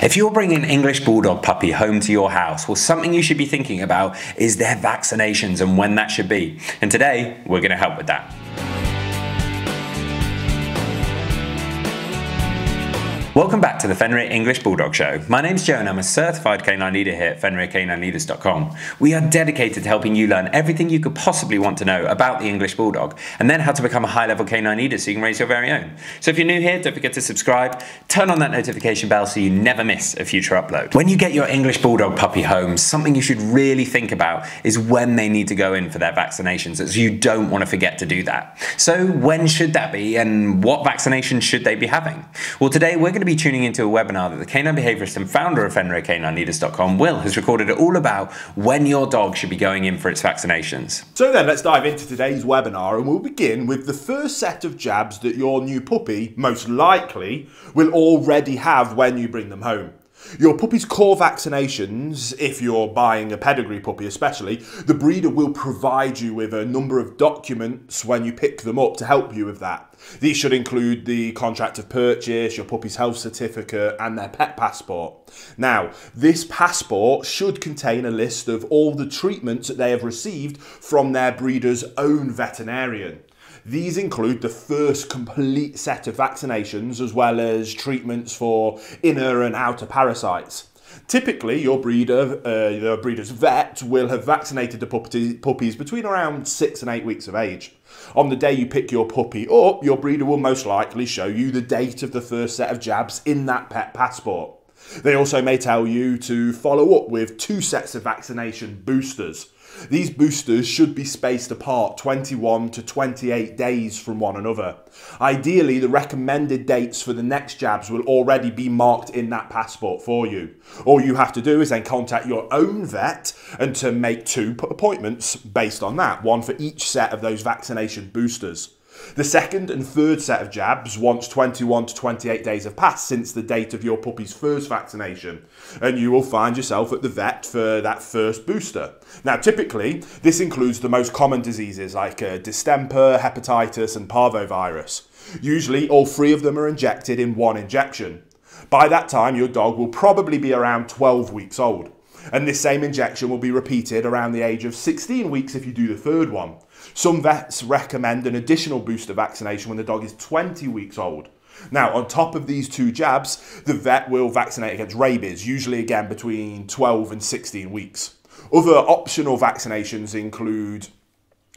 If you're bringing an English Bulldog puppy home to your house, well, something you should be thinking about is their vaccinations and when that should be. And today, we're going to help with that. Welcome back to the Fenrir English Bulldog Show. My name's Joe and I'm a certified canine leader here at FenrirCanineLeaders.com. We are dedicated to helping you learn everything you could possibly want to know about the English Bulldog and then how to become a high-level canine leader so you can raise your very own. So if you're new here, don't forget to subscribe, turn on that notification bell so you never miss a future upload. When you get your English Bulldog puppy home, something you should really think about is when they need to go in for their vaccinations, as you don't want to forget to do that. So when should that be and what vaccinations should they be having? Well, today we're going to be tuning into a webinar that the canine behaviorist and founder of FenrirCanineLeaders.com, Will, has recorded all about when your dog should be going in for its vaccinations. So then let's dive into today's webinar and we'll begin with the first set of jabs that your new puppy most likely will already have when you bring them home. Your puppy's core vaccinations, if you're buying a pedigree puppy especially, the breeder will provide you with a number of documents when you pick them up to help you with that. These should include the contract of purchase, your puppy's health certificate and their pet passport. Now, this passport should contain a list of all the treatments that they have received from their breeder's own veterinarian. These include the first complete set of vaccinations as well as treatments for inner and outer parasites. Typically, your breeder's vet will have vaccinated the puppies between around 6 and 8 weeks of age. On the day you pick your puppy up, your breeder will most likely show you the date of the first set of jabs in that pet passport. They also may tell you to follow up with 2 sets of vaccination boosters. These boosters should be spaced apart 21 to 28 days from one another. Ideally, the recommended dates for the next jabs will already be marked in that passport for you. All you have to do is then contact your own vet and to make 2 appointments based on that, one for each set of those vaccination boosters. The second and third set of jabs once 21 to 28 days have passed since the date of your puppy's first vaccination, and you will find yourself at the vet for that first booster. Now, typically, this includes the most common diseases like distemper, hepatitis and parvovirus. Usually, all 3 of them are injected in one injection. By that time, your dog will probably be around 12 weeks old. And this same injection will be repeated around the age of 16 weeks if you do the third one. Some vets recommend an additional booster vaccination when the dog is 20 weeks old. Now, on top of these 2 jabs, the vet will vaccinate against rabies, usually again between 12 and 16 weeks. Other optional vaccinations include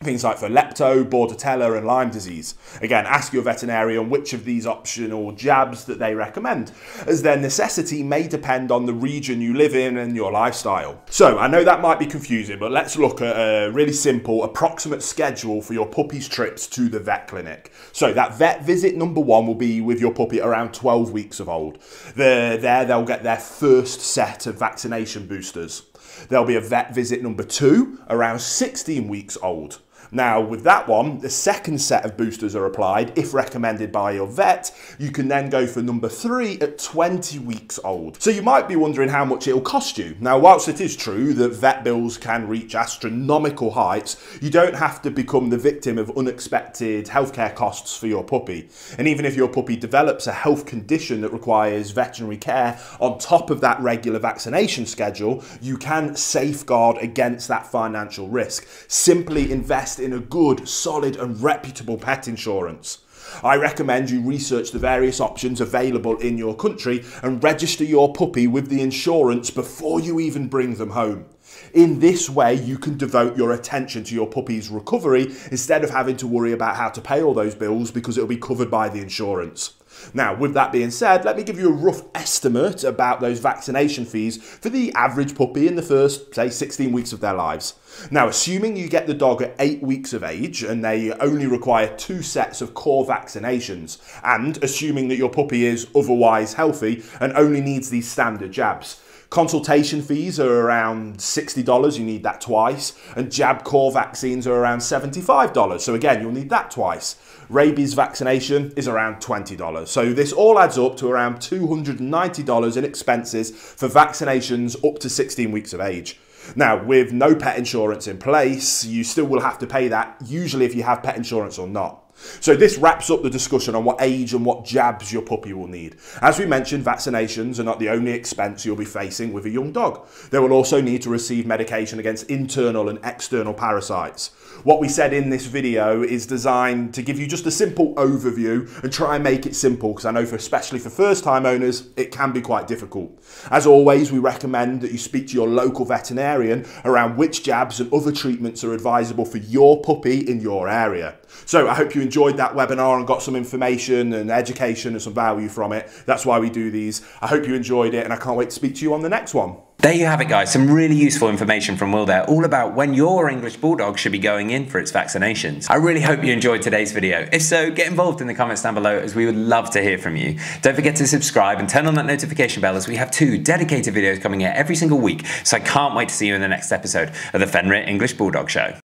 things like for lepto, bordetella and Lyme disease. Again, ask your veterinarian which of these optional jabs that they recommend, as their necessity may depend on the region you live in and your lifestyle. So, I know that might be confusing, but let's look at a really simple, approximate schedule for your puppy's trips to the vet clinic. So, that vet visit number 1 will be with your puppy around 12 weeks of old. They'll get their first set of vaccination boosters. There'll be a vet visit number 2 around 16 weeks old. Now, with that one, the second set of boosters are applied. If recommended by your vet, you can then go for number 3 at 20 weeks old. So you might be wondering how much it'll cost you. Now, whilst it is true that vet bills can reach astronomical heights, you don't have to become the victim of unexpected healthcare costs for your puppy. And even if your puppy develops a health condition that requires veterinary care on top of that regular vaccination schedule, you can safeguard against that financial risk. Simply invest in a good, solid and reputable pet insurance. I recommend you research the various options available in your country and register your puppy with the insurance before you even bring them home. In this way, you can devote your attention to your puppy's recovery instead of having to worry about how to pay all those bills because it will be covered by the insurance. Now, with that being said, let me give you a rough estimate about those vaccination fees for the average puppy in the first, say, 16 weeks of their lives. Now, assuming you get the dog at 8 weeks of age and they only require 2 sets of core vaccinations, and assuming that your puppy is otherwise healthy and only needs these standard jabs, consultation fees are around $60, you need that twice, and jab core vaccines are around $75, so again, you'll need that twice. Rabies vaccination is around $20. So this all adds up to around $290 in expenses for vaccinations up to 16 weeks of age. Now, with no pet insurance in place, you still will have to pay that, usually if you have pet insurance or not. So this wraps up the discussion on what age and what jabs your puppy will need. As we mentioned, vaccinations are not the only expense you'll be facing with a young dog. They will also need to receive medication against internal and external parasites. What we said in this video is designed to give you just a simple overview and try and make it simple, because I know especially for first-time owners, it can be quite difficult. As always, we recommend that you speak to your local veterinarian around which jabs and other treatments are advisable for your puppy in your area. So I hope you enjoyed that webinar and got some information and education and some value from it. That's why we do these. I hope you enjoyed it, and I can't wait to speak to you on the next one. There you have it, guys. Some really useful information from Will there, all about when your English Bulldog should be going in for its vaccinations. I really hope you enjoyed today's video. If so, get involved in the comments down below, as we would love to hear from you. Don't forget to subscribe and turn on that notification bell, as we have 2 dedicated videos coming out every single week. So I can't wait to see you in the next episode of the Fenrir English Bulldog Show.